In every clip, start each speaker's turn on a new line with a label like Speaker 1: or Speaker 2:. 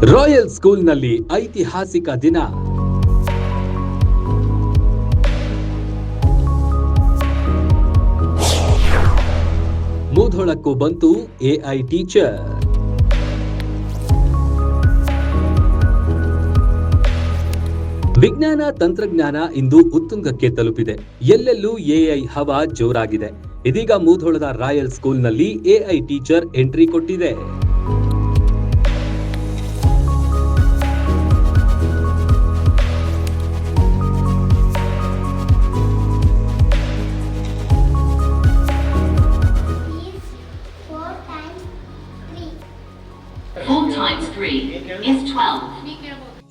Speaker 1: Royal ಸ್ಕೂಲ್ನಲ್ಲಿ ಐತಿಹಾಸಿಕ ದಿನ. ಮೂಧೋಳಕ್ಕೂ ಬಂತು ಎಐ ಟೀಚರ್. ವಿಜ್ಞಾನ ತಂತ್ರಜ್ಞಾನ ಇಂದು ಉತ್ತುಂಗಕ್ಕೆ ತಲುಪಿದೆ. ಎಲ್ಲೆಲ್ಲೂ ಎಐ ಹವಾ ಜೋರಾಗಿದೆ. ಇದೀಗ ಮೂಧೋಳದ ರಾಯಲ್ ಸ್ಕೂಲ್ನಲ್ಲಿ ಎಐ ಟೀಚರ್ ಎಂಟ್ರಿ ಕೊಟ್ಟಿದೆ.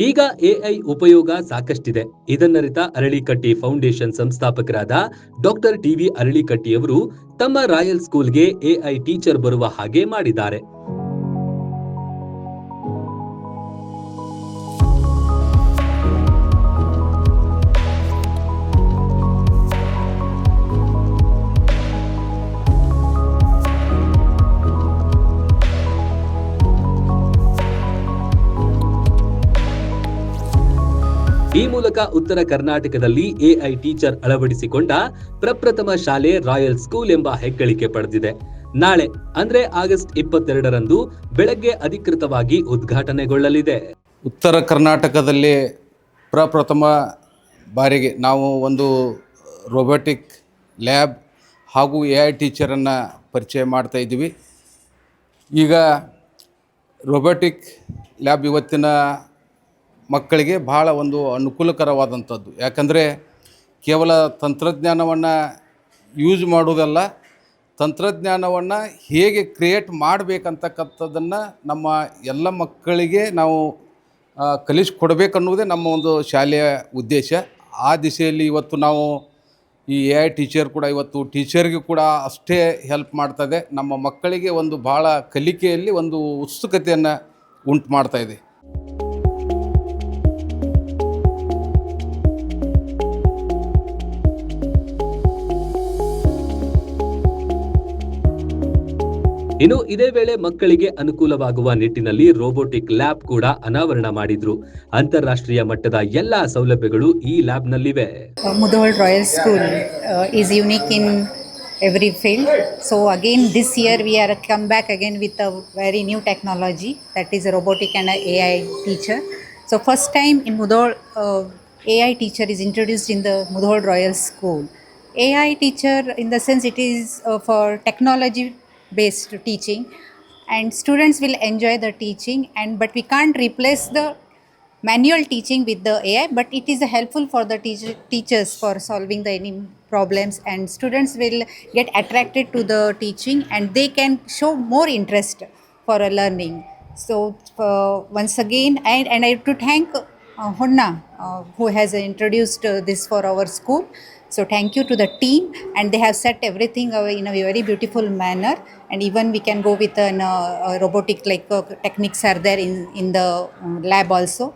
Speaker 1: ಈಗ ಎಐ ಉಪಯೋಗ ಸಾಕಷ್ಟಿದೆ. ಇದನ್ನರಿತ ಅರಳಿಕಟ್ಟಿ ಫೌಂಡೇಶನ್ ಸಂಸ್ಥಾಪಕರಾದ ಡಾಕ್ಟರ್ ಟಿವಿ ಅರಳಿಕಟ್ಟಿಯವರು ತಮ್ಮ ರಾಯಲ್ ಸ್ಕೂಲ್ಗೆ ಎಐ ಟೀಚರ್ ಬರುವ ಹಾಗೆ ಮಾಡಿದ್ದಾರೆ. ಈ ಮೂಲಕ ಉತ್ತರ ಕರ್ನಾಟಕದಲ್ಲಿ ಎಐ ಟೀಚರ್ ಅಳವಡಿಸಿಕೊಂಡ ಪ್ರಪ್ರಥಮ ಶಾಲೆ ರಾಯಲ್ ಸ್ಕೂಲ್ ಎಂಬ ಹೆಗ್ಗಳಿಕೆ ಪಡೆದಿದೆ. ನಾಳೆ ಅಂದ್ರೆ ಆಗಸ್ಟ್ 22ರಂದು ಬೆಳಗ್ಗೆ ಅಧಿಕೃತವಾಗಿ ಉದ್ಘಾಟನೆಗೊಳ್ಳಲಿದೆ.
Speaker 2: ಉತ್ತರ ಕರ್ನಾಟಕದಲ್ಲಿ ಪ್ರಪ್ರಥಮ ಬಾರಿಗೆ ನಾವು ಒಂದು ರೋಬೋಟಿಕ್ ಲ್ಯಾಬ್ ಹಾಗೂ ಎಐ ಟೀಚರನ್ನು ಪರಿಚಯ ಮಾಡ್ತಾ ಇದ್ದೀವಿ. ಈಗ ರೋಬೋಟಿಕ್ ಲ್ಯಾಬ್ ಇವತ್ತಿನ ಮಕ್ಕಳಿಗೆ ಭಾಳ ಒಂದು ಅನುಕೂಲಕರವಾದಂಥದ್ದು. ಯಾಕಂದರೆ ಕೇವಲ ತಂತ್ರಜ್ಞಾನವನ್ನು ಯೂಸ್ ಮಾಡೋದಲ್ಲ, ತಂತ್ರಜ್ಞಾನವನ್ನು ಹೇಗೆ ಕ್ರಿಯೇಟ್ ಮಾಡಬೇಕಂತಕ್ಕಂಥದ್ದನ್ನು ನಮ್ಮ ಎಲ್ಲ ಮಕ್ಕಳಿಗೆ ನಾವು ಕಲಿಸ್ಕೊಡ್ಬೇಕನ್ನುವುದೇ ನಮ್ಮ ಒಂದು ಶಾಲೆಯ ಉದ್ದೇಶ. ಆ ದಿಶೆಯಲ್ಲಿ ಇವತ್ತು ನಾವು ಈ ಎಐ ಟೀಚರ್ ಕೂಡ ಇವತ್ತು ಟೀಚರ್ಗೆ ಕೂಡ ಅಷ್ಟೇ ಹೆಲ್ಪ್ ಮಾಡ್ತದೆ. ನಮ್ಮ ಮಕ್ಕಳಿಗೆ ಒಂದು ಭಾಳ ಕಲಿಕೆಯಲ್ಲಿ ಒಂದು ಉತ್ಸುಕತೆಯನ್ನು ಉಂಟು ಮಾಡ್ತಾಯಿದೆ.
Speaker 1: ಇನ್ನು ಇದೇ ವೇಳೆ ಮಕ್ಕಳಿಗೆ ಅನುಕೂಲವಾಗುವ ನಿಟ್ಟಿನಲ್ಲಿ ರೋಬೋಟಿಕ್ ಲ್ಯಾಬ್ ಕೂಡ ಅನಾವರಣ ಮಾಡಿದ್ರು. ಅಂತಾರಾಷ್ಟ್ರೀಯ ಮಟ್ಟದ ಎಲ್ಲಾ ಸೌಲಭ್ಯಗಳು ಈ lab ನಲ್ಲಿವೆ.
Speaker 3: Mudhol Royal School is unique in every field. So again this year we are come back again with a very new technology, that is a robotic and a AI teacher. So first time in Mudhol AI teacher is introduced in the Mudhol Royal School. AI teacher in the sense it is for technology based teaching, and students will enjoy the teaching, but we can't replace the manual teaching with the AI, but it is helpful for the teachers for solving the any problems, and students will get attracted to the teaching and they can show more interest for learning. So once again and I have to thank Honna who has introduced this for our school. So thank you to the team, and they have set everything in a very beautiful manner, and even we can go with a robotic like techniques are there in the lab also.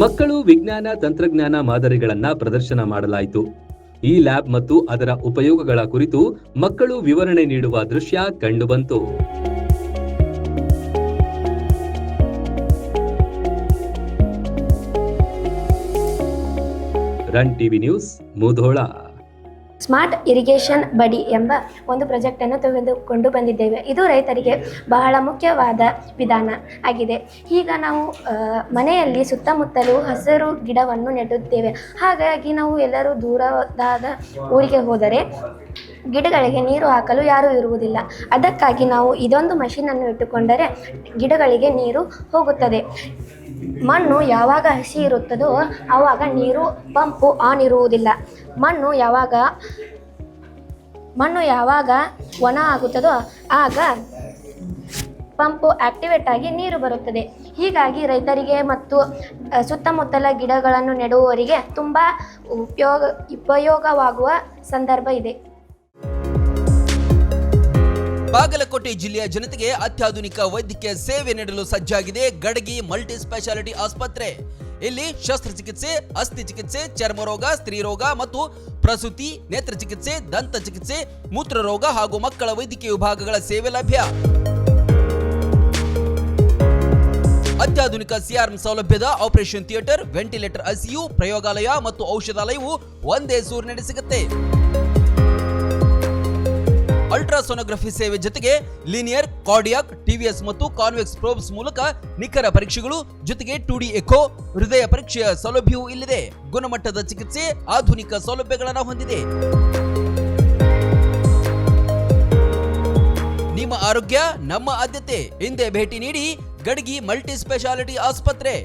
Speaker 1: ಮಕ್ಕಳು ವಿಜ್ಞಾನ ತಂತ್ರಜ್ಞಾನ ಮಾದರಿಗಳನ್ನ ಪ್ರದರ್ಶನ ಮಾಡಲಾಯಿತು. ಈ lab ಮತ್ತು ಅದರ ಉಪಯೋಗಗಳ ಕುರಿತು ಮಕ್ಕಳು ವಿವರಣೆ ನೀಡುವ ದೃಶ್ಯ ಕಂಡುಬಂತು. Run TV news, Mudhol.
Speaker 4: Smart irrigation ಬಡಿ ಎಂಬ ಒಂದು ಪ್ರಾಜೆಕ್ಟನ್ನು ತೆಗೆದುಕೊಂಡು ಬಂದಿದ್ದೇವೆ. ಇದು ರೈತರಿಗೆ ಬಹಳ ಮುಖ್ಯವಾದ ವಿಧಾನ ಆಗಿದೆ. ಈಗ ನಾವು ಮನೆಯಲ್ಲಿ ಸುತ್ತಮುತ್ತಲೂ ಹಸಿರು ಗಿಡವನ್ನು ನೆಡುತ್ತೇವೆ. ಹಾಗಾಗಿ ನಾವು ಎಲ್ಲರೂ ದೂರದಾದ ಊರಿಗೆ ಹೋದರೆ ಗಿಡಗಳಿಗೆ ನೀರು ಹಾಕಲು ಯಾರೂ ಇರುವುದಿಲ್ಲ. ಅದಕ್ಕಾಗಿ ನಾವು ಇದೊಂದು ಮಷೀನನ್ನು ಇಟ್ಟುಕೊಂಡರೆ ಗಿಡಗಳಿಗೆ ನೀರು ಹೋಗುತ್ತದೆ. ಮಣ್ಣು ಯಾವಾಗ ಹಸಿ ಇರುತ್ತದೋ ಆವಾಗ ನೀರು ಪಂಪು ಆನ್ ಇರುವುದಿಲ್ಲ. ಮಣ್ಣು ಯಾವಾಗ ಒಣ ಆಗುತ್ತದೋ ಆಗ ಪಂಪು ಆಕ್ಟಿವೇಟ್ ಆಗಿ ನೀರು ಬರುತ್ತದೆ. ಹೀಗಾಗಿ ರೈತರಿಗೆ ಮತ್ತು ಸುತ್ತಮುತ್ತಲ ಗಿಡಗಳನ್ನು ನೆಡುವವರಿಗೆ ತುಂಬ ಉಪಯೋಗವಾಗುವ ಸಂದರ್ಭ ಇದೆ.
Speaker 5: ಬಾಗಲಕೋಟೆ ಜಿಲ್ಲೆಯ ಜನತೆಗೆ ಅತ್ಯಾಧುನಿಕ ವೈದ್ಯಕೀಯ ಸೇವೆ ನೀಡಲು ಸಜ್ಜಾಗಿದೆ ಗಡಗಿ ಮಲ್ಟಿ ಸ್ಪೆಷಾಲಿಟಿ ಆಸ್ಪತ್ರೆ. ಇಲ್ಲಿ ಶಸ್ತ್ರಚಿಕಿತ್ಸೆ, ಅಸ್ಥಿ ಚಿಕಿತ್ಸೆ, ಚರ್ಮರೋಗ, ಸ್ತ್ರೀರೋಗ ಮತ್ತು ಪ್ರಸೂತಿ, ನೇತ್ರ ಚಿಕಿತ್ಸೆ, ದಂತ ಚಿಕಿತ್ಸೆ, ಮೂತ್ರರೋಗ ಹಾಗೂ ಮಕ್ಕಳ ವೈದ್ಯಕೀಯ ವಿಭಾಗಗಳ ಸೇವೆ ಲಭ್ಯ. ಅತ್ಯಾಧುನಿಕ ಸಿಆರ್ಎಂ ಸೌಲಭ್ಯದ ಆಪರೇಷನ್ ಥಿಯೇಟರ್, ವೆಂಟಿಲೇಟರ್, ಐಸಿಯು, ಪ್ರಯೋಗಾಲಯ ಮತ್ತು ಔಷಧಾಲಯವು ಒಂದೇ ಸೂರಿನಡಿ ಸಿಗುತ್ತೆ. ಅಲ್ಟ್ರಾಸೋನೋಗ್ರಫಿ ಸೇವೆ ಜೊತೆಗೆ ಲೀನಿಯರ್, ಕಾರ್ಡಿಯಾಕ್, ಟಿವಿಎಸ್ ಮತ್ತು ಕಾನ್ವೆಕ್ಸ್ ಪ್ರೋಬ್ಸ್ ಮೂಲಕ ನಿಖರ ಪರೀಕ್ಷೆಗಳು ಜೊತೆಗೆ 2D ಎಕೋ, ಹೃದಯ ಪರೀಕ್ಷೆಯ ಸೌಲಭ್ಯವೂ ಇಲ್ಲಿದೆ. ಗುಣಮಟ್ಟದ ಚಿಕಿತ್ಸೆ, ಆಧುನಿಕ ಸೌಲಭ್ಯಗಳನ್ನು ಹೊಂದಿದೆ. ನಿಮ್ಮ ಆರೋಗ್ಯ ನಮ್ಮ ಆದ್ಯತೆ. ಹಿಂದೆ ಭೇಟಿ ನೀಡಿ ಗಡಗಿ ಮಲ್ಟಿ ಸ್ಪೆಷಾಲಿಟಿ ಆಸ್ಪತ್ರೆ.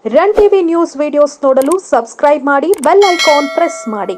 Speaker 6: ರನ್ ಟಿವಿ ನ್ಯೂಸ್ ವಿಡಿಯೋಸ್ ನೋಡಲು ಸಬ್ಸ್ಕ್ರೈಬ್ ಮಾಡಿ, ಬೆಲ್ ಐಕಾನ್ ಪ್ರೆಸ್ ಮಾಡಿ.